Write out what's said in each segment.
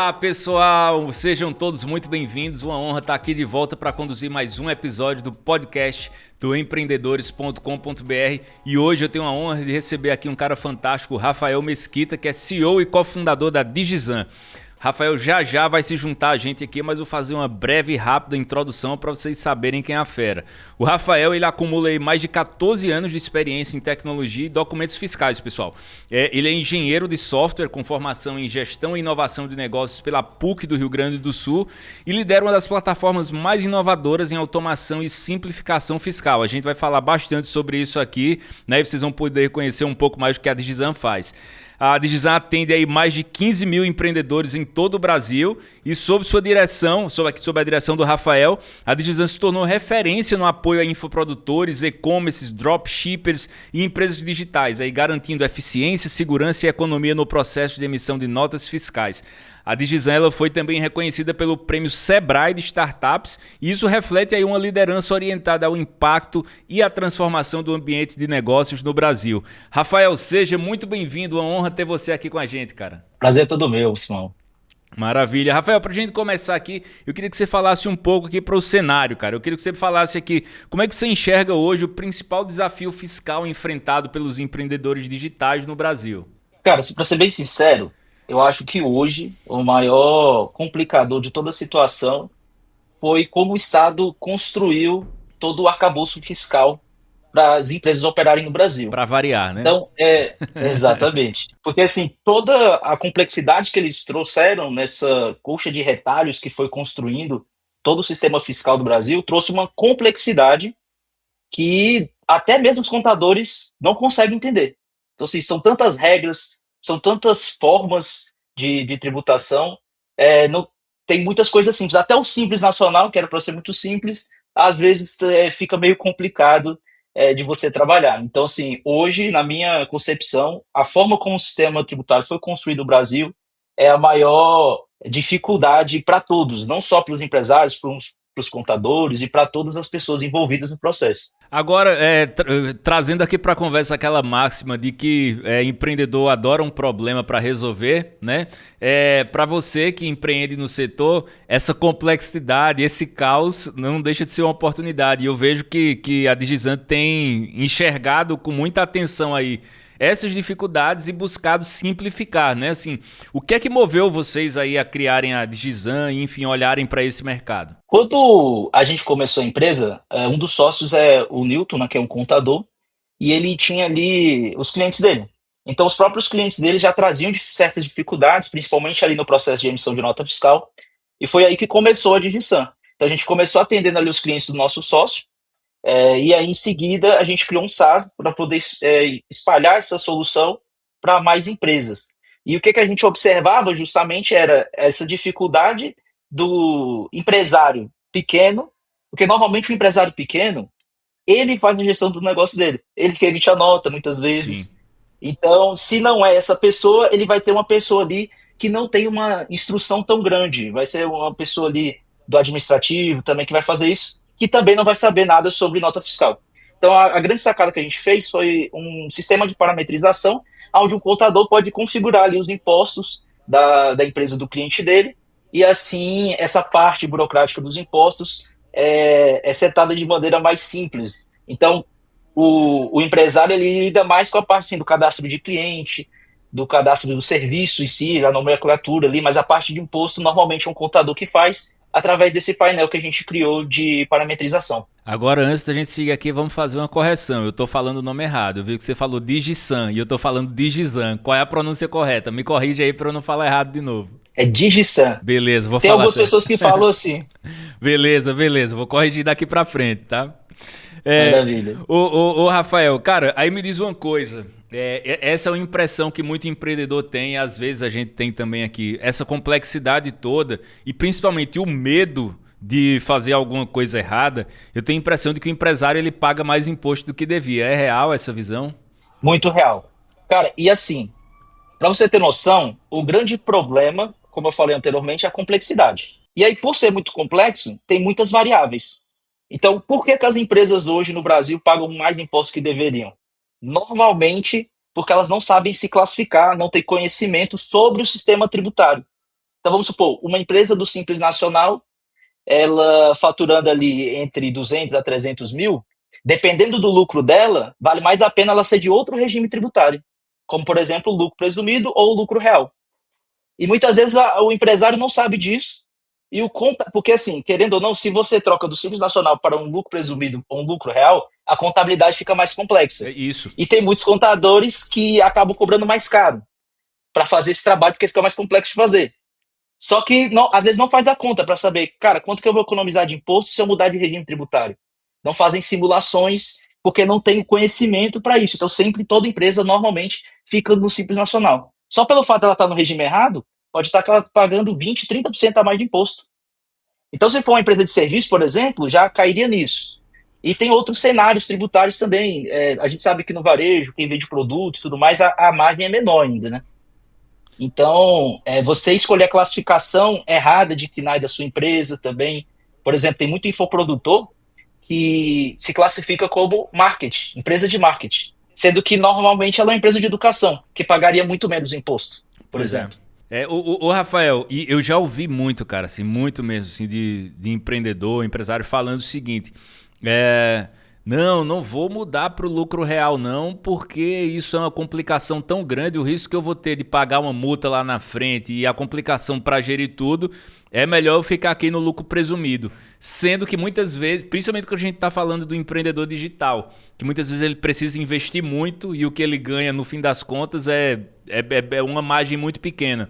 Olá pessoal, sejam todos muito bem-vindos, uma honra estar aqui de volta para conduzir mais um episódio do podcast do empreendedores.com.br e hoje eu tenho a honra de receber aqui um cara fantástico, Rafael Mesquita, que é CEO e cofundador da Digizan. Rafael já vai se juntar a gente aqui, mas vou fazer uma breve e rápida introdução para vocês saberem quem é a fera. O Rafael, ele acumula aí mais de 14 anos de experiência em tecnologia e documentos fiscais, pessoal. Ele é engenheiro de software com formação em gestão e inovação de negócios pela PUC do Rio Grande do Sul e lidera uma das plataformas mais inovadoras em automação e simplificação fiscal. A gente vai falar bastante sobre isso aqui, né? E vocês vão poder conhecer um pouco mais do que a Digizan faz. A Digizan atende aí mais de 15 mil empreendedores em todo o Brasil e sob sua direção, sob a direção do Rafael, a Digizan se tornou referência no apoio a infoprodutores, e-commerces, dropshippers e empresas digitais, aí garantindo eficiência, segurança e economia no processo de emissão de notas fiscais. A Digizan ela foi também reconhecida pelo prêmio Sebrae de Startups e isso reflete aí uma liderança orientada ao impacto e à transformação do ambiente de negócios no Brasil. Rafael, seja muito bem-vindo, uma honra ter você aqui com a gente, cara. Prazer é todo meu, Simão. Maravilha. Rafael, para a gente começar aqui, eu queria que você falasse um pouco aqui para o cenário, cara. Eu queria que você falasse aqui como é que você enxerga hoje o principal desafio fiscal enfrentado pelos empreendedores digitais no Brasil. Cara, para ser bem sincero, eu acho que hoje o maior complicador de toda a situação foi como o Estado construiu todo o arcabouço fiscal para as empresas operarem no Brasil. Para variar, né? Então, exatamente. Porque, assim, toda a complexidade que eles trouxeram nessa colcha de retalhos que foi construindo todo o sistema fiscal do Brasil, trouxe uma complexidade que até mesmo os contadores não conseguem entender. Então, assim, são tantas regras, são tantas formas de tributação, não, tem muitas coisas simples. Até o Simples Nacional, que era para ser muito simples, às vezes fica meio complicado de você trabalhar. Então, assim, hoje, na minha concepção, a forma como o sistema tributário foi construído no Brasil é a maior dificuldade para todos, não só para os empresários, para os contadores e para todas as pessoas envolvidas no processo. Agora, trazendo aqui para a conversa aquela máxima de que empreendedor adora um problema para resolver, né? Para você que empreende no setor, essa complexidade, esse caos não deixa de ser uma oportunidade. E eu vejo que a Digizan tem enxergado com muita atenção aí essas dificuldades e buscado simplificar, né? Assim, o que é que moveu vocês aí a criarem a Digizan e, enfim, olharem para esse mercado? Quando a gente começou a empresa, um dos sócios é o Newton, né, que é um contador, e ele tinha ali os clientes dele. Então, os próprios clientes dele já traziam de certas dificuldades, principalmente ali no processo de emissão de nota fiscal, e foi aí que começou a Digizan. Então, a gente começou atendendo ali os clientes do nosso sócio, e aí, em seguida, a gente criou um SaaS para poder espalhar essa solução para mais empresas. E o que a gente observava justamente era essa dificuldade do empresário pequeno, porque normalmente o empresário pequeno, ele faz a gestão do negócio dele, ele que emite a nota muitas Sim. vezes. Então, se não é essa pessoa, ele vai ter uma pessoa ali que não tem uma instrução tão grande, vai ser uma pessoa ali do administrativo também que vai fazer isso, que também não vai saber nada sobre nota fiscal. Então, a grande sacada que a gente fez foi um sistema de parametrização, onde um contador pode configurar ali os impostos da empresa do cliente dele, e assim essa parte burocrática dos impostos é setada de maneira mais simples. Então, o empresário ele lida mais com a parte assim, do cadastro de cliente, do cadastro do serviço em si, a nomenclatura ali, mas a parte de imposto normalmente é um contador que faz através desse painel que a gente criou de parametrização. Agora, antes da gente seguir aqui, vamos fazer uma correção. Eu estou falando o nome errado. Eu vi que você falou Digizan e eu estou falando Digizan. Qual é a pronúncia correta? Me corrige aí para eu não falar errado de novo. É Digizan. Beleza, vou Tem falar algumas certo. pessoas que falam assim. Beleza. Vou corrigir daqui para frente, tá? Maravilha. Ô, Rafael, cara, aí me diz uma coisa. Essa é uma impressão que muito empreendedor tem, e às vezes a gente tem também aqui, essa complexidade toda e principalmente o medo de fazer alguma coisa errada. Eu tenho a impressão de que o empresário ele paga mais imposto do que devia. É real essa visão? Muito real. Cara, e assim, para você ter noção, o grande problema, como eu falei anteriormente, é a complexidade. E aí, por ser muito complexo, tem muitas variáveis. Então, por que as empresas hoje no Brasil pagam mais impostos que deveriam? Normalmente, porque elas não sabem se classificar, não têm conhecimento sobre o sistema tributário. Então, vamos supor, uma empresa do Simples Nacional, ela faturando ali entre 200 a 300 mil, dependendo do lucro dela, vale mais a pena ela ser de outro regime tributário, como, por exemplo, o lucro presumido ou o lucro real. E muitas vezes o empresário não sabe disso, e porque assim, querendo ou não, se você troca do Simples Nacional para um lucro presumido ou um lucro real, a contabilidade fica mais complexa. É isso. E tem muitos contadores que acabam cobrando mais caro para fazer esse trabalho, porque fica mais complexo de fazer. Só que não, às vezes não faz a conta para saber, cara, quanto que eu vou economizar de imposto se eu mudar de regime tributário. Não fazem simulações porque não tem conhecimento para isso. Então sempre toda empresa normalmente fica no Simples Nacional. Só pelo fato de ela estar no regime errado, pode estar pagando 20, 30% a mais de imposto. Então, se for uma empresa de serviço, por exemplo, já cairia nisso. E tem outros cenários tributários também. A gente sabe que no varejo, quem vende produto e tudo mais, a margem é menor ainda, né? Então, você escolher a classificação errada de KNAI da sua empresa também. Por exemplo, tem muito infoprodutor que se classifica como marketing, empresa de marketing, sendo que normalmente ela é uma empresa de educação, que pagaria muito menos imposto, por Pois é. exemplo. O Rafael, e eu já ouvi muito, cara, assim, muito mesmo, assim, de empreendedor, empresário falando o seguinte, não vou mudar para o lucro real não, porque isso é uma complicação tão grande, o risco que eu vou ter de pagar uma multa lá na frente e a complicação para gerir tudo, é melhor eu ficar aqui no lucro presumido. Sendo que muitas vezes, principalmente quando a gente está falando do empreendedor digital, que muitas vezes ele precisa investir muito e o que ele ganha no fim das contas é uma margem muito pequena.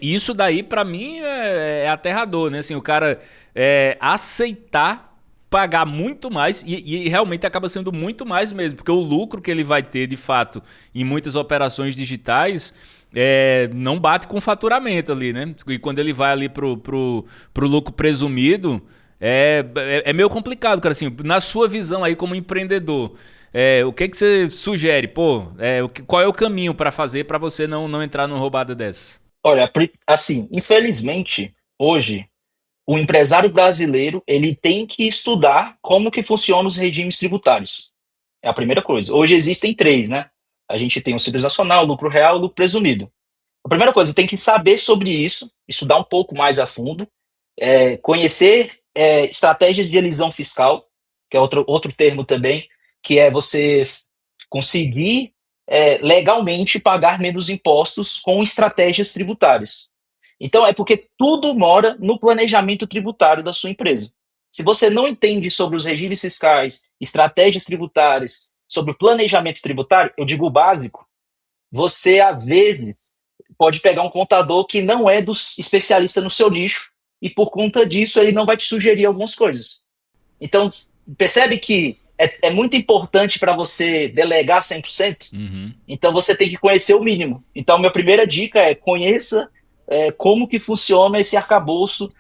Isso daí para mim é aterrador, né? Assim, o cara aceitar pagar muito mais e realmente acaba sendo muito mais mesmo, porque o lucro que ele vai ter de fato em muitas operações digitais não bate com o faturamento ali, né? E quando ele vai ali pro lucro presumido, é meio complicado, cara. Assim, na sua visão aí como empreendedor, o que você sugere? Pô, qual é o caminho para fazer para você não entrar numa roubada dessas? Olha, assim, infelizmente, hoje, o empresário brasileiro, ele tem que estudar como que funcionam os regimes tributários. É a primeira coisa. Hoje existem três, né? A gente tem o Simples Nacional, o lucro real e o lucro presumido. A primeira coisa, tem que saber sobre isso, estudar um pouco mais a fundo, conhecer estratégias de elisão fiscal, que é outro termo também, que é você conseguir legalmente pagar menos impostos com estratégias tributárias. Então, é porque tudo mora no planejamento tributário da sua empresa. Se você não entende sobre os regimes fiscais, estratégias tributárias, sobre o planejamento tributário, eu digo o básico, você, às vezes, pode pegar um contador que não é especialista no seu nicho e, por conta disso, ele não vai te sugerir algumas coisas. Então, percebe que é muito importante para você delegar 100%? Uhum. Então, você tem que conhecer o mínimo. Então, minha primeira dica é conheça como que funciona esse arcabouço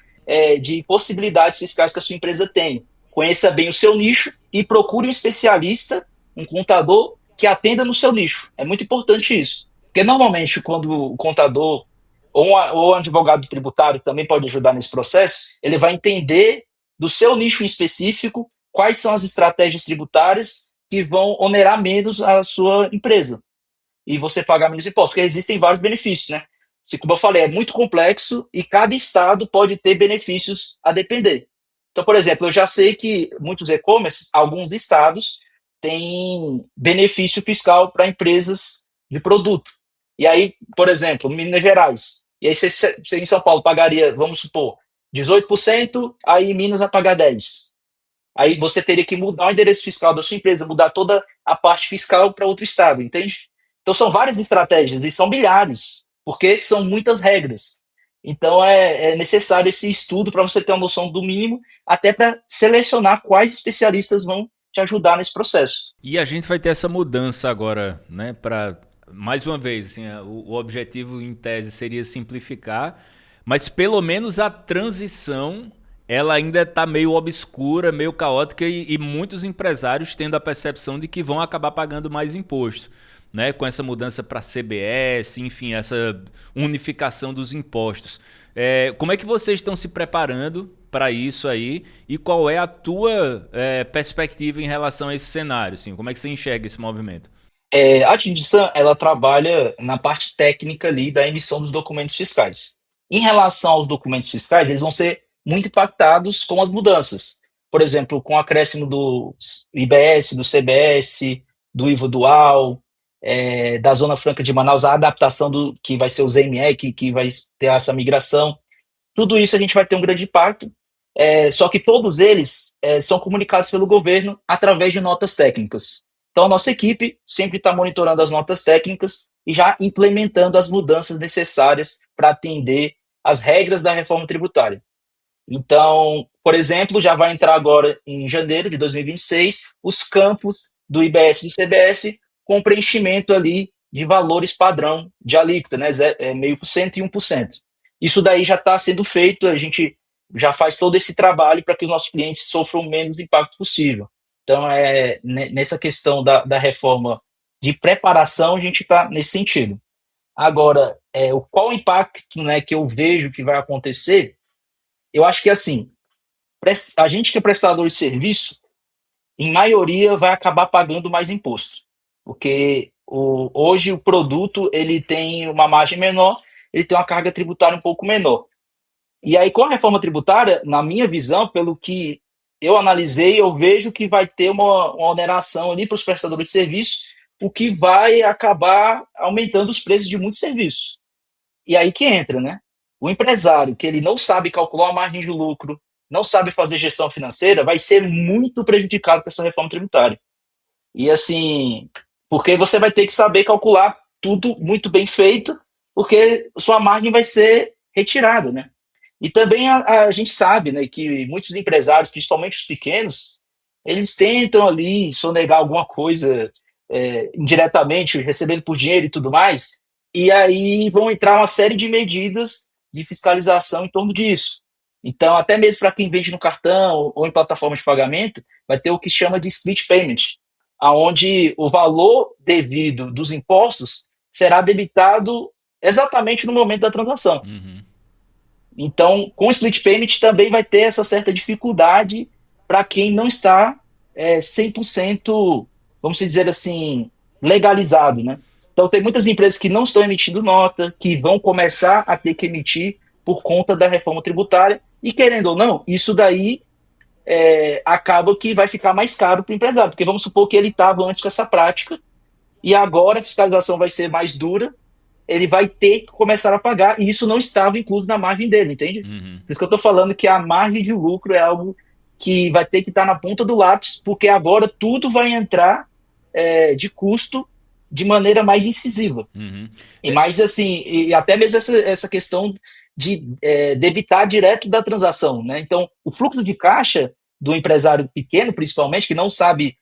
de possibilidades fiscais que a sua empresa tem. Conheça bem o seu nicho e procure um especialista, um contador, que atenda no seu nicho. É muito importante isso. Porque normalmente, quando o contador ou um advogado tributário também pode ajudar nesse processo, ele vai entender do seu nicho em específico quais são as estratégias tributárias que vão onerar menos a sua empresa e você pagar menos impostos, porque existem vários benefícios, né? Se, como eu falei, é muito complexo e cada estado pode ter benefícios a depender. Então, por exemplo, eu já sei que muitos e-commerce, alguns estados, têm benefício fiscal para empresas de produto. E aí, por exemplo, Minas Gerais. E aí, você em São Paulo pagaria, vamos supor, 18%, aí Minas vai pagar 10%. Aí você teria que mudar o endereço fiscal da sua empresa, mudar toda a parte fiscal para outro estado, entende? Então são várias estratégias e são milhares, porque são muitas regras. Então é necessário esse estudo para você ter uma noção do mínimo, até para selecionar quais especialistas vão te ajudar nesse processo. E a gente vai ter essa mudança agora, né? Para mais uma vez, assim, o objetivo em tese seria simplificar, mas pelo menos a transição ela ainda está meio obscura, meio caótica e muitos empresários tendo a percepção de que vão acabar pagando mais imposto, né? Com essa mudança para CBS, enfim, essa unificação dos impostos. Como é que vocês estão se preparando para isso aí e qual é a tua perspectiva em relação a esse cenário? Assim, como é que você enxerga esse movimento? A Tindisan, ela trabalha na parte técnica ali da emissão dos documentos fiscais. Em relação aos documentos fiscais, eles vão ser muito impactados com as mudanças. Por exemplo, com o acréscimo do IBS, do CBS, do IVA dual, da Zona Franca de Manaus, a adaptação do que vai ser o ZME, que vai ter essa migração. Tudo isso a gente vai ter um grande impacto, só que todos eles são comunicados pelo governo através de notas técnicas. Então, a nossa equipe sempre está monitorando as notas técnicas e já implementando as mudanças necessárias para atender às regras da reforma tributária. Então, por exemplo, já vai entrar agora em janeiro de 2026 os campos do IBS e do CBS com preenchimento ali de valores padrão de alíquota, né? 0,5% e 1%. Isso daí já está sendo feito, a gente já faz todo esse trabalho para que os nossos clientes sofram o menos impacto possível. Então, nessa questão da reforma de preparação, a gente está nesse sentido. Agora, qual o impacto, né, que eu vejo que vai acontecer? Eu acho que, assim, a gente que é prestador de serviço, em maioria, vai acabar pagando mais imposto. Porque hoje o produto ele tem uma margem menor, ele tem uma carga tributária um pouco menor. E aí, com a reforma tributária, na minha visão, pelo que eu analisei, eu vejo que vai ter uma oneração ali para os prestadores de serviço, o que vai acabar aumentando os preços de muitos serviços. E aí que entra, né? O empresário que ele não sabe calcular a margem de lucro, não sabe fazer gestão financeira, vai ser muito prejudicado com essa reforma tributária. E assim, porque você vai ter que saber calcular tudo muito bem feito, porque sua margem vai ser retirada, né? E também a gente sabe, né, que muitos empresários, principalmente os pequenos, eles tentam ali sonegar alguma coisa indiretamente, recebendo por dinheiro e tudo mais, e aí vão entrar uma série de medidas de fiscalização em torno disso. Então, até mesmo para quem vende no cartão ou em plataforma de pagamento, vai ter o que chama de split payment, aonde o valor devido dos impostos será debitado exatamente no momento da transação. Uhum. Então, com o split payment também vai ter essa certa dificuldade para quem não está 100%, vamos dizer assim, legalizado, né? Então, tem muitas empresas que não estão emitindo nota, que vão começar a ter que emitir por conta da reforma tributária, e querendo ou não, isso daí acaba que vai ficar mais caro para o empresário, porque vamos supor que ele estava antes com essa prática, e agora a fiscalização vai ser mais dura, ele vai ter que começar a pagar, e isso não estava incluso na margem dele, entende? Uhum. Por isso que eu estou falando que a margem de lucro é algo que vai ter que estar na ponta do lápis, porque agora tudo vai entrar de custo de maneira mais incisiva. Uhum. E mais assim, e até mesmo essa questão de debitar direto da transação, né? Então, o fluxo de caixa do empresário pequeno, principalmente, que não sabe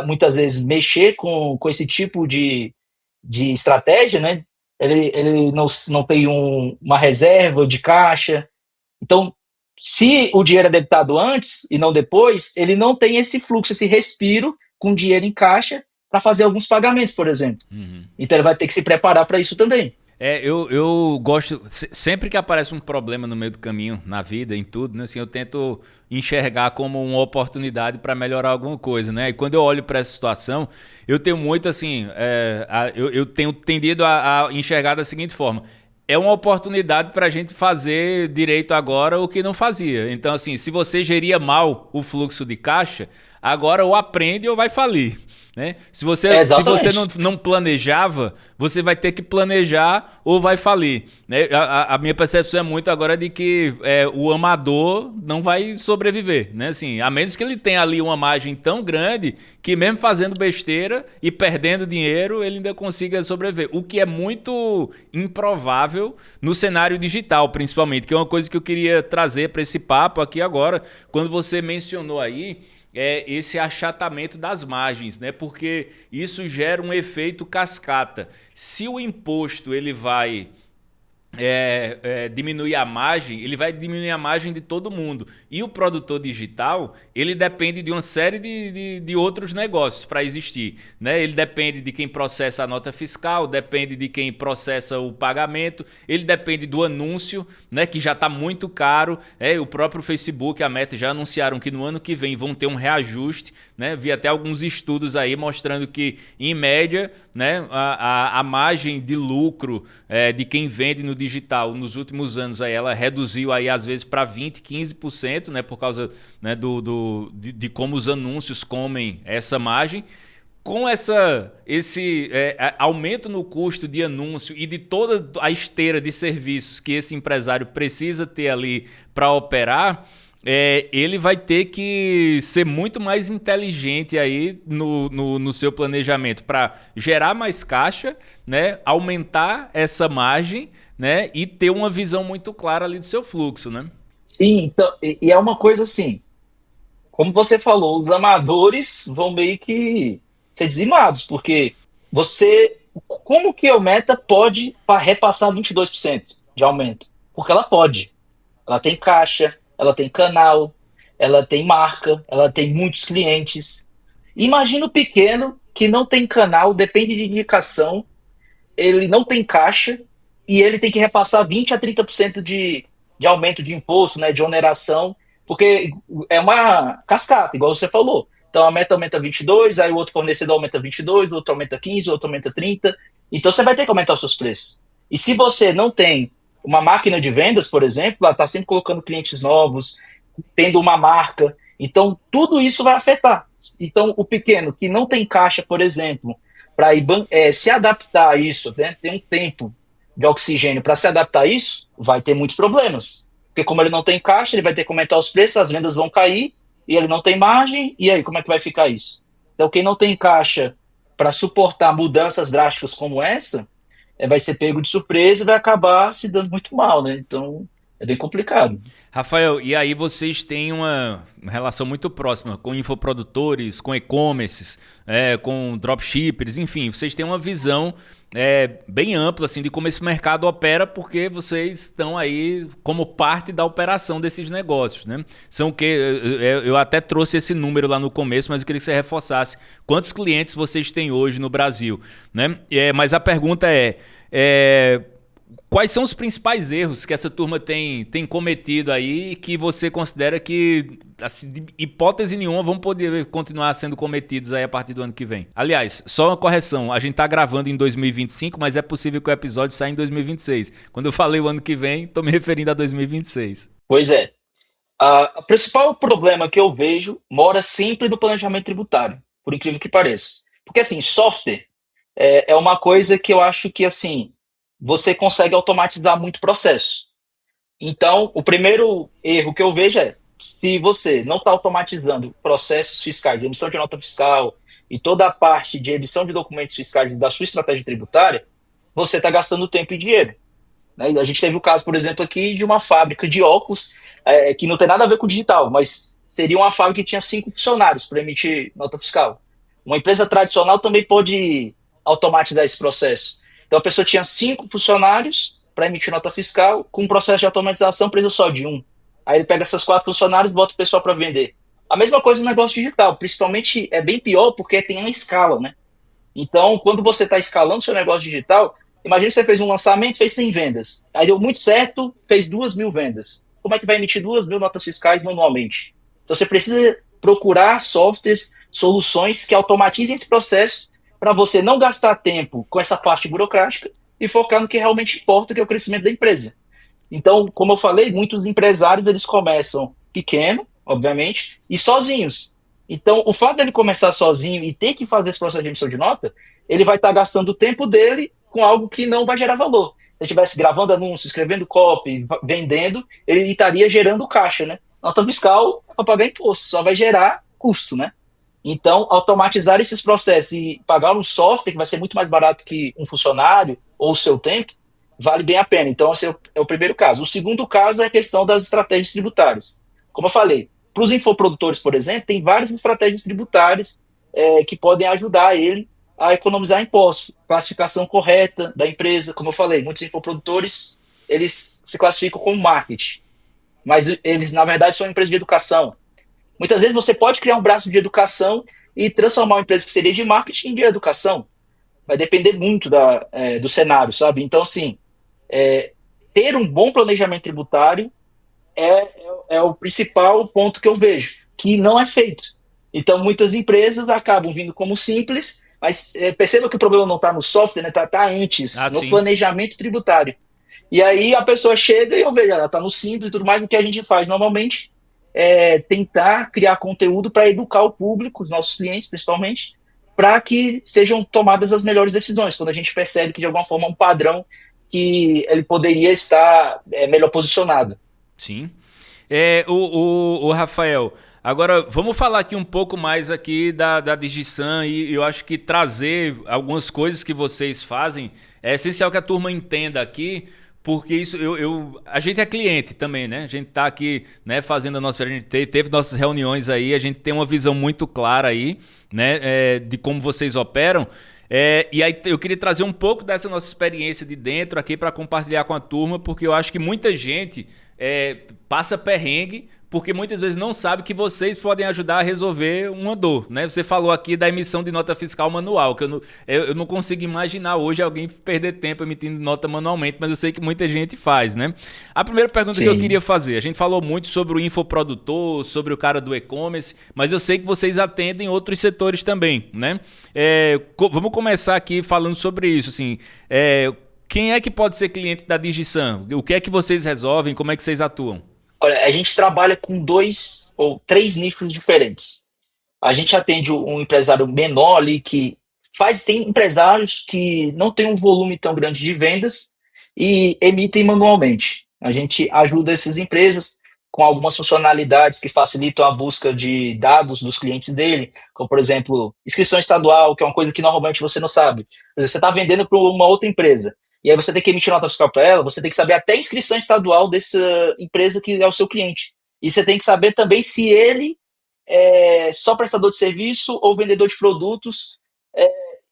muitas vezes mexer com esse tipo de estratégia, né? Ele não tem uma reserva de caixa. Então, se o dinheiro é debitado antes e não depois, ele não tem esse fluxo, esse respiro com dinheiro em caixa para fazer alguns pagamentos, por exemplo. Uhum. Então, ele vai ter que se preparar para isso também. Eu gosto, sempre que aparece um problema no meio do caminho, na vida, em tudo, né, assim, eu tento enxergar como uma oportunidade para melhorar alguma coisa, né? E quando eu olho para essa situação, eu tenho muito assim, eu tenho tendido a enxergar da seguinte forma: é uma oportunidade para a gente fazer direito agora o que não fazia. Então, assim, se você geria mal o fluxo de caixa, agora ou aprende ou vai falir. Né? Se você não planejava, você vai ter que planejar ou vai falir. Né? A minha percepção é muito agora de que o amador não vai sobreviver. Né? Assim, a menos que ele tenha ali uma margem tão grande que mesmo fazendo besteira e perdendo dinheiro, ele ainda consiga sobreviver. O que é muito improvável no cenário digital, principalmente, que é uma coisa que eu queria trazer para esse papo aqui agora, quando você mencionou aí esse achatamento das margens, né? Porque isso gera um efeito cascata. Se o imposto ele vai diminuir a margem, ele vai diminuir a margem de todo mundo. E o produtor digital, ele depende de uma série de outros negócios para existir. Né? Ele depende de quem processa a nota fiscal, depende de quem processa o pagamento, ele depende do anúncio, né, que já está muito caro. O próprio Facebook, a Meta já anunciaram que no ano que vem vão ter um reajuste. Né? Vi até alguns estudos aí mostrando que, em média, né, a margem de lucro de quem vende no digital, nos últimos anos, aí, ela reduziu aí, às vezes para 20%, 15%, né, por causa, né, de como os anúncios comem essa margem. Com esse aumento no custo de anúncio e de toda a esteira de serviços que esse empresário precisa ter ali para operar, ele vai ter que ser muito mais inteligente aí no seu planejamento para gerar mais caixa, né, aumentar essa margem, né, e ter uma visão muito clara ali do seu fluxo, né? Sim, então, e é uma coisa assim, como você falou, os amadores vão meio que ser dizimados, porque como que a Meta pode repassar 22% de aumento? Porque ela pode. Ela tem caixa, ela tem canal, ela tem marca, ela tem muitos clientes. Imagina o pequeno que não tem canal, depende de indicação, ele não tem caixa e ele tem que repassar 20 a 30% de aumento de imposto, né, de oneração, porque é uma cascata, igual você falou. Então a Meta aumenta 22, aí o outro fornecedor aumenta 22, o outro aumenta 15, o outro aumenta 30. Então você vai ter que aumentar os seus preços. E se você não tem uma máquina de vendas, por exemplo, ela está sempre colocando clientes novos, tendo uma marca. Então, tudo isso vai afetar. Então, o pequeno que não tem caixa, por exemplo, para se adaptar a isso, né, ter um tempo de oxigênio para se adaptar a isso, vai ter muitos problemas. Porque como ele não tem caixa, ele vai ter que aumentar os preços, as vendas vão cair, e ele não tem margem, e aí, como é que vai ficar isso? Então, quem não tem caixa para suportar mudanças drásticas como essa, vai ser pego de surpresa e vai acabar se dando muito mal, né? Então, é bem complicado. Rafael, e aí vocês têm uma relação muito próxima com infoprodutores, com e-commerces, com dropshippers, enfim, vocês têm uma visão bem ampla assim, de como esse mercado opera, porque vocês estão aí como parte da operação desses negócios, né? São o quê? Eu até trouxe esse número lá no começo, mas eu queria que você reforçasse quantos clientes vocês têm hoje no Brasil, né? Mas a pergunta quais são os principais erros que essa turma tem cometido aí que você considera que, assim, de hipótese nenhuma, vão poder continuar sendo cometidos aí a partir do ano que vem? Aliás, só uma correção, a gente tá gravando em 2025, mas é possível que o episódio saia em 2026. Quando eu falei o ano que vem, tô me referindo a 2026. Pois é. O principal problema que eu vejo mora sempre no planejamento tributário, por incrível que pareça. Porque, assim, software é uma coisa que eu acho que, assim, você consegue automatizar muito processo. Então, o primeiro erro que eu vejo se você não está automatizando processos fiscais, emissão de nota fiscal e toda a parte de edição de documentos fiscais da sua estratégia tributária, você está gastando tempo e dinheiro. Né? A gente teve o caso, por exemplo, aqui de uma fábrica de óculos que não tem nada a ver com digital, mas seria uma fábrica que tinha 5 funcionários para emitir nota fiscal. Uma empresa tradicional também pode automatizar esse processo. Então a pessoa tinha 5 funcionários para emitir nota fiscal, com um processo de automatização precisa só de 1. Aí ele pega essas 4 funcionários e bota o pessoal para vender. A mesma coisa no negócio digital, principalmente é bem pior porque tem uma escala, né? Então, quando você está escalando seu negócio digital, imagina que você fez um lançamento, fez 100 vendas. Aí deu muito certo, fez 2.000 vendas. Como é que vai emitir 2.000 notas fiscais manualmente? Então você precisa procurar softwares, soluções que automatizem esse processo para você não gastar tempo com essa parte burocrática e focar no que realmente importa, que é o crescimento da empresa. Então, como eu falei, muitos empresários eles começam pequeno, obviamente, e sozinhos. Então, o fato dele começar sozinho e ter que fazer esse processo de emissão de nota, ele vai estar gastando o tempo dele com algo que não vai gerar valor. Se ele estivesse gravando anúncios, escrevendo copy, vendendo, ele estaria gerando caixa, né? Nota fiscal é para pagar imposto, só vai gerar custo, né? Então, automatizar esses processos e pagar um software que vai ser muito mais barato que um funcionário ou o seu tempo, vale bem a pena. Então, esse é o primeiro caso. O segundo caso é a questão das estratégias tributárias. Como eu falei, para os infoprodutores, por exemplo, tem várias estratégias tributárias que podem ajudar ele a economizar impostos. Classificação correta da empresa, como eu falei, muitos infoprodutores, eles se classificam como marketing, mas eles, na verdade, são empresas de educação. Muitas vezes você pode criar um braço de educação e transformar uma empresa que seria de marketing de educação. Vai depender muito do cenário, sabe? Então, assim, ter um bom planejamento tributário é o principal ponto que eu vejo, que não é feito. Então, muitas empresas acabam vindo como simples, mas perceba que o problema não está no software, né? Tá antes, no sim. planejamento tributário. E aí a pessoa chega e eu vejo, ela está no Simples e tudo mais. O que a gente faz normalmente é tentar criar conteúdo para educar o público, os nossos clientes principalmente, para que sejam tomadas as melhores decisões. Quando a gente percebe que de alguma forma é um padrão que ele poderia estar melhor posicionado. Sim. O Rafael, agora vamos falar aqui um pouco mais aqui da Digisan e eu acho que trazer algumas coisas que vocês fazem é essencial que a turma entenda aqui, porque isso a gente é cliente também, né? A gente tá aqui, né, fazendo a nossa, a gente teve nossas reuniões aí, a gente tem uma visão muito clara aí, né, de como vocês operam. E aí eu queria trazer um pouco dessa nossa experiência de dentro aqui para compartilhar com a turma, porque eu acho que muita gente passa perrengue porque muitas vezes não sabe que vocês podem ajudar a resolver uma dor, né? Você falou aqui da emissão de nota fiscal manual, que eu não consigo imaginar hoje alguém perder tempo emitindo nota manualmente, mas eu sei que muita gente faz, né? A primeira pergunta que eu Sim. queria fazer, a gente falou muito sobre o infoprodutor, sobre o cara do e-commerce, mas eu sei que vocês atendem outros setores também, né? Vamos começar aqui falando sobre isso, assim, quem é que pode ser cliente da Digisan? O que é que vocês resolvem? Como é que vocês atuam? Olha, a gente trabalha com dois ou três nichos diferentes. A gente atende um empresário menor ali que tem empresários que não têm um volume tão grande de vendas e emitem manualmente. A gente ajuda essas empresas com algumas funcionalidades que facilitam a busca de dados dos clientes dele, como por exemplo, inscrição estadual, que é uma coisa que normalmente você não sabe. Por exemplo, você está vendendo para uma outra empresa, e aí você tem que emitir nota fiscal para ela, você tem que saber até a inscrição estadual dessa empresa que é o seu cliente. E você tem que saber também se ele só prestador de serviço ou vendedor de produtos.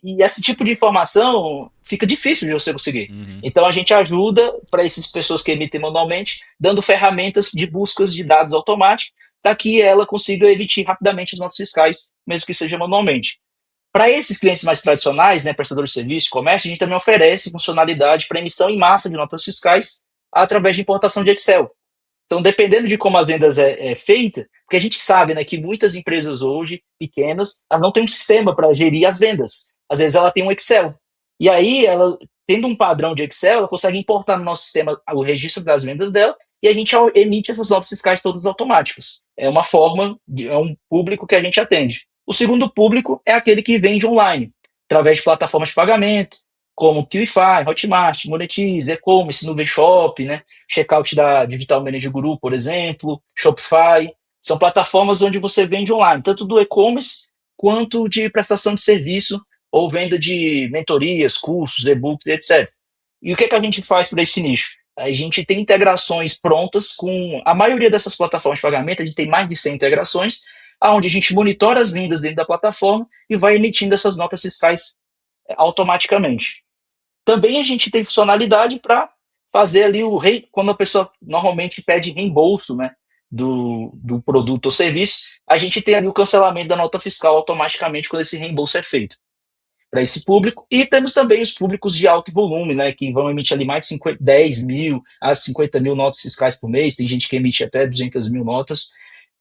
E esse tipo de informação fica difícil de você conseguir. Uhum. Então a gente ajuda para essas pessoas que emitem manualmente, dando ferramentas de buscas de dados automáticos, para que ela consiga emitir rapidamente as notas fiscais, mesmo que seja manualmente. Para esses clientes mais tradicionais, né, prestadores de serviço, comércio, a gente também oferece funcionalidade para emissão em massa de notas fiscais através de importação de Excel. Então, dependendo de como as vendas é feita, porque a gente sabe, né, que muitas empresas hoje, pequenas, elas não têm um sistema para gerir as vendas. Às vezes ela tem um Excel. E aí, ela, tendo um padrão de Excel, ela consegue importar no nosso sistema o registro das vendas dela e a gente emite essas notas fiscais todas automáticas. É uma forma, é um público que a gente atende. O segundo público é aquele que vende online, através de plataformas de pagamento, como QIFI, Hotmart, Monetize, e-commerce, Nuvem Shop, né? Checkout da Digital Manager Guru, por exemplo, Shopify. São plataformas onde você vende online, tanto do e-commerce quanto de prestação de serviço ou venda de mentorias, cursos, e-books, etc. E o que a gente faz para esse nicho? A gente tem integrações prontas com a maioria dessas plataformas de pagamento, a gente tem mais de 100 integrações, onde a gente monitora as vendas dentro da plataforma e vai emitindo essas notas fiscais automaticamente. Também a gente tem funcionalidade para fazer ali quando a pessoa normalmente pede reembolso, né, do produto ou serviço, a gente tem ali o cancelamento da nota fiscal automaticamente quando esse reembolso é feito para esse público. E temos também os públicos de alto volume, né, que vão emitir ali mais de 10 mil a 50 mil notas fiscais por mês. Tem gente que emite até 200 mil notas,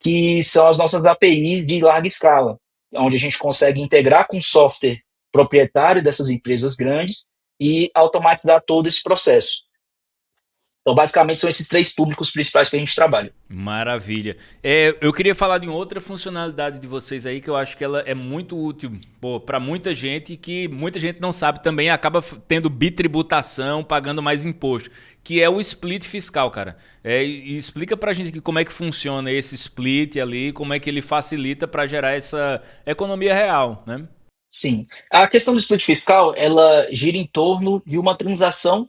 que são as nossas APIs de larga escala, onde a gente consegue integrar com software proprietário dessas empresas grandes e automatizar todo esse processo. Então, basicamente, são esses três públicos principais que a gente trabalha. Maravilha. Eu queria falar de uma outra funcionalidade de vocês aí que eu acho que ela é muito útil para muita gente e que muita gente não sabe também e acaba tendo bitributação, pagando mais imposto, que é o split fiscal, cara. E explica pra gente aqui como é que funciona esse split ali, como é que ele facilita para gerar essa economia real, né? Sim. A questão do split fiscal, ela gira em torno de uma transação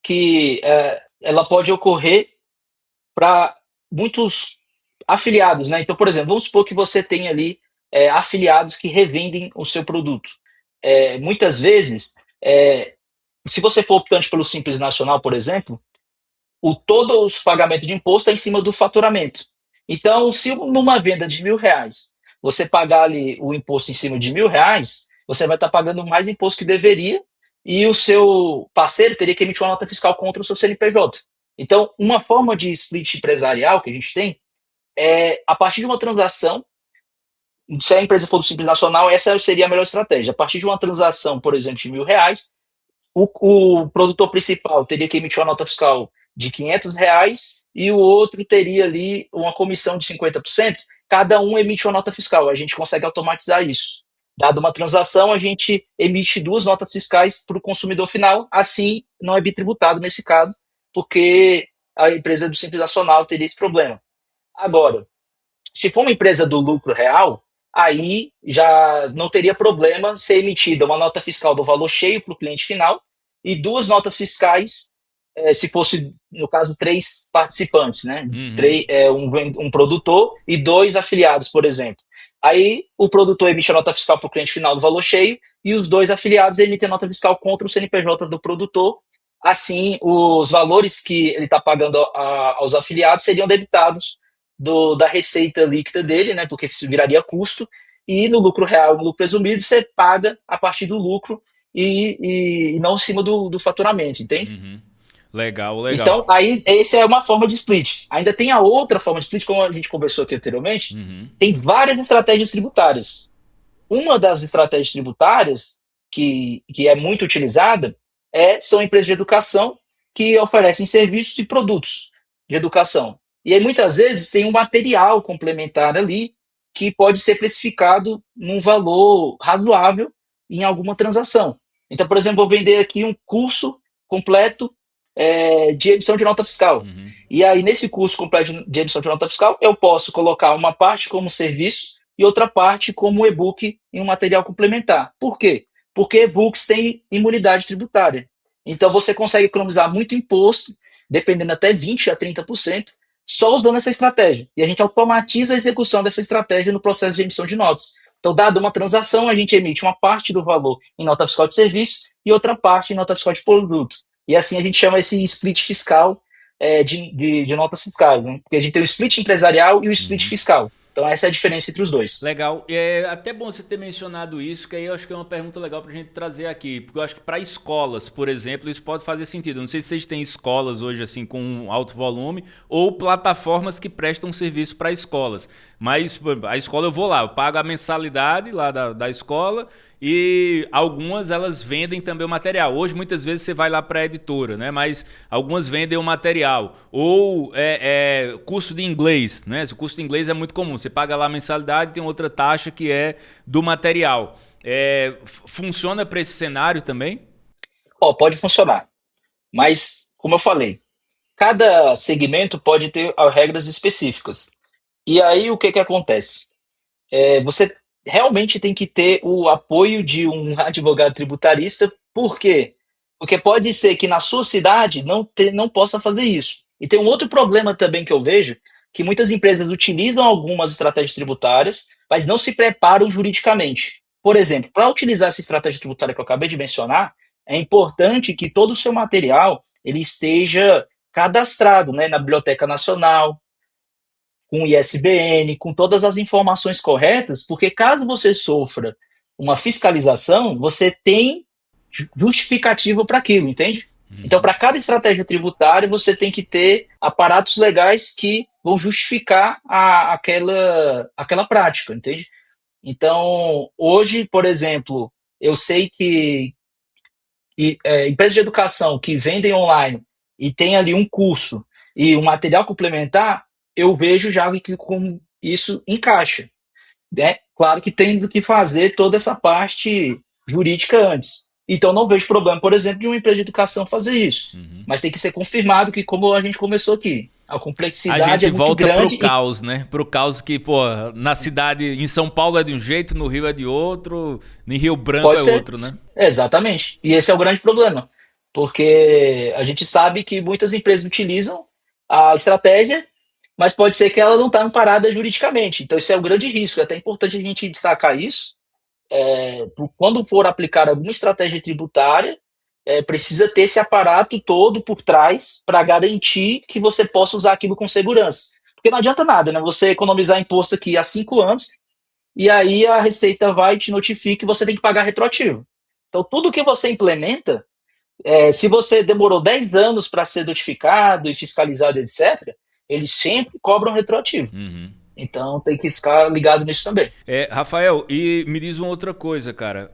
que ela pode ocorrer para muitos afiliados, né? Então, por exemplo, vamos supor que você tem ali afiliados que revendem o seu produto. Muitas vezes, se você for optante pelo Simples Nacional, por exemplo, todo o pagamento de imposto é em cima do faturamento. Então, se numa venda de R$ 1.000 você pagar ali o imposto em cima de R$ 1.000, você vai estar pagando mais imposto que deveria e o seu parceiro teria que emitir uma nota fiscal contra o seu CNPJ. Então, uma forma de split empresarial que a gente tem é, a partir de uma transação, se a empresa for do Simples Nacional, essa seria a melhor estratégia. A partir de uma transação, por exemplo, de R$ 1.000, o produtor principal teria que emitir uma nota fiscal de R$ 500 e o outro teria ali uma comissão de 50%, cada um emite uma nota fiscal. A gente consegue automatizar isso. Dada uma transação, a gente emite duas notas fiscais para o consumidor final, assim não é bitributado nesse caso, porque a empresa do Simples Nacional teria esse problema. Agora, se for uma empresa do lucro real, aí já não teria problema ser emitida uma nota fiscal do valor cheio para o cliente final e duas notas fiscais, se fosse, no caso, três participantes, né? Uhum. Um produtor e dois afiliados, por exemplo. Aí o produtor emite a nota fiscal para o cliente final do valor cheio e os dois afiliados emitem a nota fiscal contra o CNPJ do produtor. Assim, os valores que ele está pagando aos afiliados seriam debitados da receita líquida dele, né? Porque isso viraria custo, e no lucro real, no lucro presumido, você paga a partir do lucro e não em cima do faturamento, entende? Uhum. Legal, legal. Então, aí, essa é uma forma de split. Ainda tem a outra forma de split, como a gente conversou aqui anteriormente, Uhum. tem várias estratégias tributárias. Uma das estratégias tributárias que é muito utilizada são empresas de educação que oferecem serviços e produtos de educação. E aí, muitas vezes, tem um material complementar ali que pode ser precificado num valor razoável em alguma transação. Então, por exemplo, vou vender aqui um curso completo de edição de nota fiscal. Uhum. E aí, nesse curso completo de edição de nota fiscal, eu posso colocar uma parte como serviço e outra parte como e-book em um material complementar. Por quê? Porque e-books têm imunidade tributária. Então, você consegue economizar muito imposto, dependendo até 20% a 30%, só usando essa estratégia. E a gente automatiza a execução dessa estratégia no processo de emissão de notas. Então, dada uma transação, a gente emite uma parte do valor em nota fiscal de serviço e outra parte em nota fiscal de produto. E assim a gente chama esse split fiscal de notas fiscais, né? Porque a gente tem o split empresarial e o split Uhum. fiscal. Então essa é a diferença entre os dois. Legal. É até bom você ter mencionado isso, que aí eu acho que é uma pergunta legal pra gente trazer aqui. Porque eu acho que para escolas, por exemplo, isso pode fazer sentido. Eu não sei se vocês têm escolas hoje assim com alto volume ou plataformas que prestam serviço para escolas. Mas a escola eu vou lá, eu pago a mensalidade lá da escola e algumas elas vendem também o material. Hoje muitas vezes você vai lá para a editora, né? Mas algumas vendem o material. Ou curso de inglês, né? O curso de inglês é muito comum. Você paga lá a mensalidade e tem outra taxa que é do material. Funciona para esse cenário também? Pode funcionar, mas como eu falei, cada segmento pode ter regras específicas. E aí o que acontece? Você realmente tem que ter o apoio de um advogado tributarista. Por quê? Porque pode ser que na sua cidade não possa fazer isso. E tem um outro problema também que eu vejo, que muitas empresas utilizam algumas estratégias tributárias, mas não se preparam juridicamente. Por exemplo, para utilizar essa estratégia tributária que eu acabei de mencionar, é importante que todo o seu material ele esteja cadastrado, né, na Biblioteca Nacional, com ISBN, com todas as informações corretas, porque caso você sofra uma fiscalização, você tem justificativa para aquilo, entende? Então, para cada estratégia tributária, você tem que ter aparatos legais que vão justificar aquela prática, entende? Então, hoje, por exemplo, eu sei que empresas de educação que vendem online e tem ali um curso e um material complementar, eu vejo já que como isso encaixa, né? Claro que tem que fazer toda essa parte jurídica antes. Então não vejo problema, por exemplo, de uma empresa de educação fazer isso. Uhum. Mas tem que ser confirmado que, como a gente começou aqui, a A complexidade gente é muito volta pro grande e caos, né? Pro caos que, pô, na cidade, em São Paulo é de um jeito, no Rio é de outro, em Rio Branco é pode ser. outro, né? Exatamente. E esse é o grande problema. Porque a gente sabe que muitas empresas utilizam a estratégia, mas pode ser que ela não está amparada juridicamente. Então, esse é o grande risco. É até importante a gente destacar isso. Quando for aplicar alguma estratégia tributária, precisa ter esse aparato todo por trás para garantir que você possa usar aquilo com segurança. Porque não adianta nada, né? Você economizar imposto aqui há 5 anos e aí a Receita vai e te notifica que você tem que pagar retroativo. Então, tudo que você implementa, se você demorou 10 anos para ser notificado e fiscalizado, etc., eles sempre cobram retroativo. Uhum. Então tem que ficar ligado nisso também. Rafael, e me diz uma outra coisa, cara.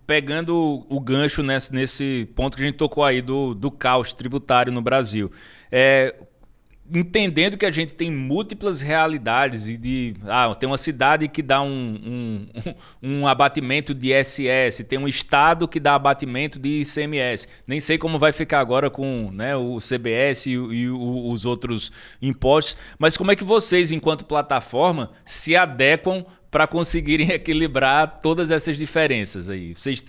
Pegando o gancho nesse ponto que a gente tocou aí do caos tributário no Brasil. Entendendo que a gente tem múltiplas realidades e tem uma cidade que dá um abatimento de ISS, tem um estado que dá abatimento de ICMS. Nem sei como vai ficar agora com, né, o CBS e os outros impostos, mas como é que vocês, enquanto plataforma, se adequam para conseguirem equilibrar todas essas diferenças aí? Vocês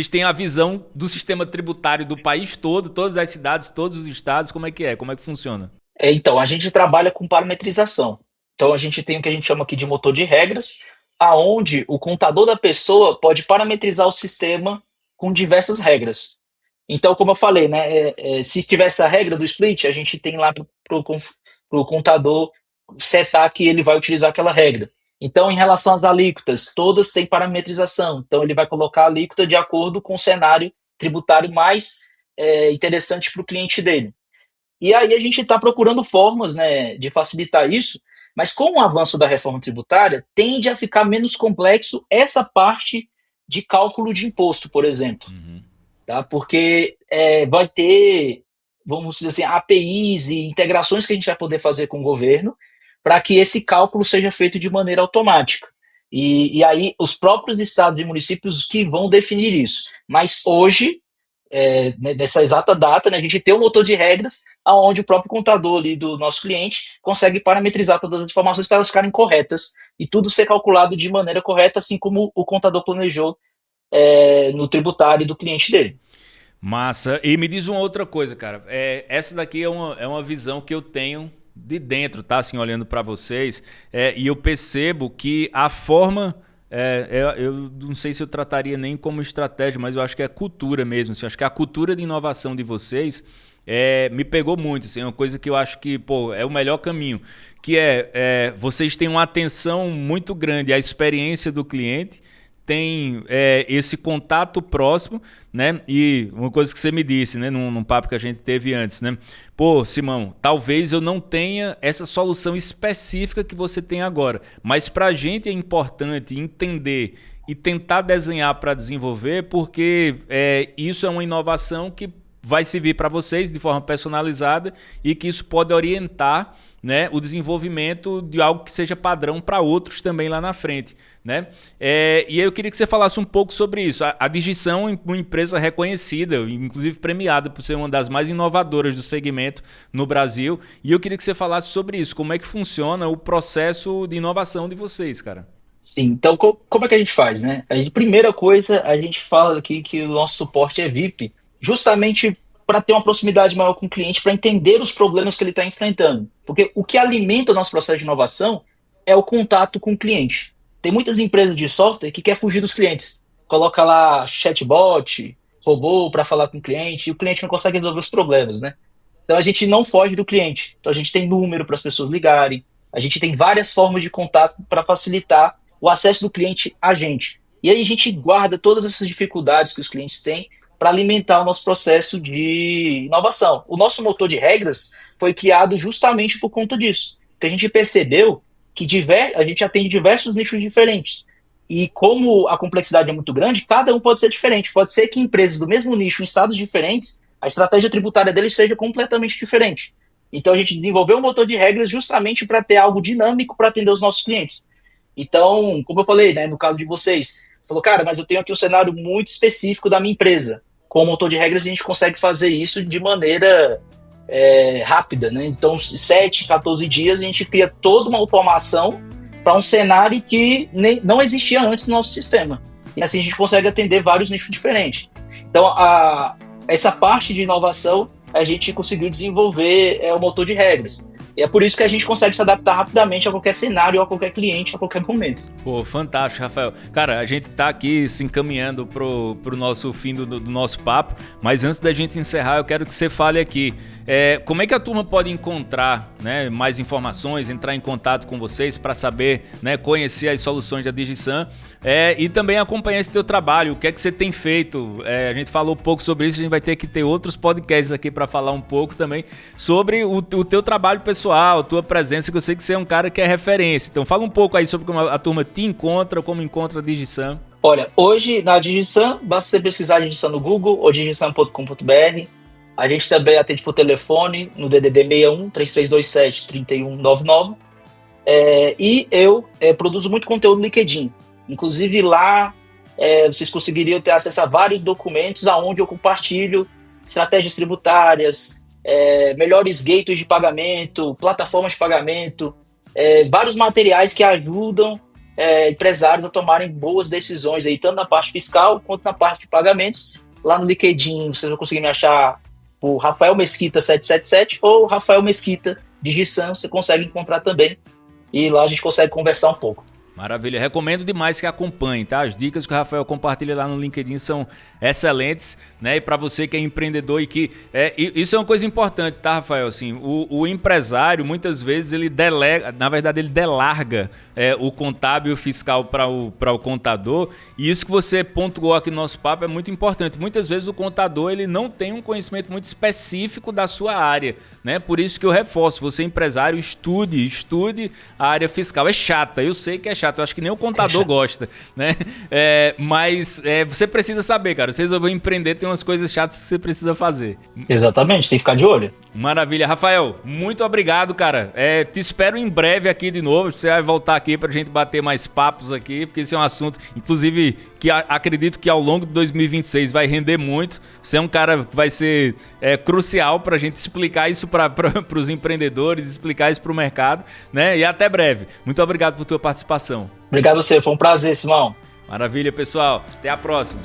têm a visão do sistema tributário do país todo, todas as cidades, todos os estados, como é que é? Como é que funciona? Então, a gente trabalha com parametrização. Então, a gente tem o que a gente chama aqui de motor de regras, aonde o contador da pessoa pode parametrizar o sistema com diversas regras. Então, como eu falei, né, se tivesse a regra do split, a gente tem lá para o contador setar que ele vai utilizar aquela regra. Então, em relação às alíquotas, todas têm parametrização. Então, ele vai colocar a alíquota de acordo com o cenário tributário mais interessante para o cliente dele. E aí a gente está procurando formas, né, de facilitar isso, mas com o avanço da reforma tributária, tende a ficar menos complexo essa parte de cálculo de imposto, por exemplo. Uhum. Tá? Porque vai ter, vamos dizer assim, APIs e integrações que a gente vai poder fazer com o governo para que esse cálculo seja feito de maneira automática. E aí os próprios estados e municípios que vão definir isso. Mas hoje, nessa exata data, né, a gente tem um motor de regras onde o próprio contador ali do nosso cliente consegue parametrizar todas as informações para elas ficarem corretas e tudo ser calculado de maneira correta, assim como o contador planejou no tributário do cliente dele. Massa. E me diz uma outra coisa, cara. Essa daqui é uma visão que eu tenho de dentro, tá? Assim, olhando para vocês. E eu percebo que a forma... eu não sei se eu trataria nem como estratégia, mas eu acho que é cultura mesmo. Assim, eu acho que a cultura de inovação de vocês me pegou muito. Assim, é uma coisa que eu acho que é o melhor caminho. Que vocês têm uma atenção muito grande à experiência do cliente, tem esse contato próximo, né? E uma coisa que você me disse, né, num papo que a gente teve antes, né? Pô, Simão, talvez eu não tenha essa solução específica que você tem agora, mas para a gente é importante entender e tentar desenhar para desenvolver, porque isso é uma inovação que vai servir para vocês de forma personalizada e que isso pode orientar, né, o desenvolvimento de algo que seja padrão para outros também lá na frente, né? E aí eu queria que você falasse um pouco sobre isso. A Digição é uma empresa reconhecida, inclusive premiada por ser uma das mais inovadoras do segmento no Brasil, e eu queria que você falasse sobre isso, como é que funciona o processo de inovação de vocês, cara. Sim, então como é que a gente faz, né? Primeira coisa, a gente fala aqui que o nosso suporte é VIP, justamente para ter uma proximidade maior com o cliente, para entender os problemas que ele está enfrentando. Porque o que alimenta o nosso processo de inovação é o contato com o cliente. Tem muitas empresas de software que quer fugir dos clientes. Coloca lá chatbot, robô para falar com o cliente, e o cliente não consegue resolver os problemas, né? Então a gente não foge do cliente. Então a gente tem número para as pessoas ligarem, a gente tem várias formas de contato para facilitar o acesso do cliente a gente. E aí a gente guarda todas essas dificuldades que os clientes têm para alimentar o nosso processo de inovação. O nosso motor de regras foi criado justamente por conta disso. Porque a gente percebeu que a gente atende diversos nichos diferentes. E como a complexidade é muito grande, cada um pode ser diferente. Pode ser que empresas do mesmo nicho, em estados diferentes, a estratégia tributária deles seja completamente diferente. Então a gente desenvolveu um motor de regras justamente para ter algo dinâmico para atender os nossos clientes. Então, como eu falei, né, no caso de vocês, falou, cara, mas eu tenho aqui um cenário muito específico da minha empresa. Com o motor de regras, a gente consegue fazer isso de maneira rápida, né? Então, 7, 14 dias, a gente cria toda uma automação para um cenário que não existia antes no nosso sistema. E assim a gente consegue atender vários nichos diferentes. Então, essa parte de inovação, a gente conseguiu desenvolver o motor de regras. E é por isso que a gente consegue se adaptar rapidamente a qualquer cenário, a qualquer cliente, a qualquer momento. Pô, fantástico, Rafael. Cara, a gente tá aqui se encaminhando pro nosso fim do nosso papo, mas antes da gente encerrar, eu quero que você fale aqui. Como é que a turma pode encontrar, né, mais informações, entrar em contato com vocês para saber, né, conhecer as soluções da DigiSan e também acompanhar esse teu trabalho, o que é que você tem feito? A gente falou um pouco sobre isso, a gente vai ter que ter outros podcasts aqui para falar um pouco também sobre o teu trabalho pessoal, a tua presença, que eu sei que você é um cara que é referência. Então fala um pouco aí sobre como a turma te encontra, como encontra a DigiSan. Olha, hoje na DigiSan, basta você pesquisar DigiSan no Google ou digisan.com.br. A gente também atende por telefone no DDD 61 3327 3199. E eu produzo muito conteúdo no LinkedIn. Inclusive lá vocês conseguiriam ter acesso a vários documentos onde eu compartilho estratégias tributárias, melhores gateways de pagamento, plataformas de pagamento, vários materiais que ajudam empresários a tomarem boas decisões, aí, tanto na parte fiscal quanto na parte de pagamentos. Lá no LinkedIn vocês vão conseguir me achar por Rafael Mesquita 777 ou Rafael Mesquita DigiSan, você consegue encontrar também. E lá a gente consegue conversar um pouco. Maravilha, recomendo demais que acompanhe, tá? As dicas que o Rafael compartilha lá no LinkedIn são excelentes, né? E para você que é empreendedor e que... isso é uma coisa importante, tá, Rafael? Assim, o empresário, muitas vezes, ele delega, na verdade, ele delarga o contábil e o fiscal para o contador, e isso que você pontuou aqui no nosso papo é muito importante. Muitas vezes o contador, ele não tem um conhecimento muito específico da sua área, né? Por isso que eu reforço, você empresário, estude a área fiscal. É chata, eu sei que é chata, eu acho que nem o contador gosta, né? Mas você precisa saber, cara. Você resolveu empreender, tem umas coisas chatas que você precisa fazer. Exatamente, tem que ficar de olho. Maravilha. Rafael, muito obrigado, cara. Te espero em breve aqui de novo. Você vai voltar aqui pra gente bater mais papos aqui, porque esse é um assunto, inclusive, que acredito que ao longo de 2026 vai render muito. Você é um cara que vai ser crucial pra gente explicar isso para os empreendedores, explicar isso pro mercado, né? E até breve. Muito obrigado por tua participação. Obrigado a você, foi um prazer, Simão. Maravilha, pessoal. Até a próxima.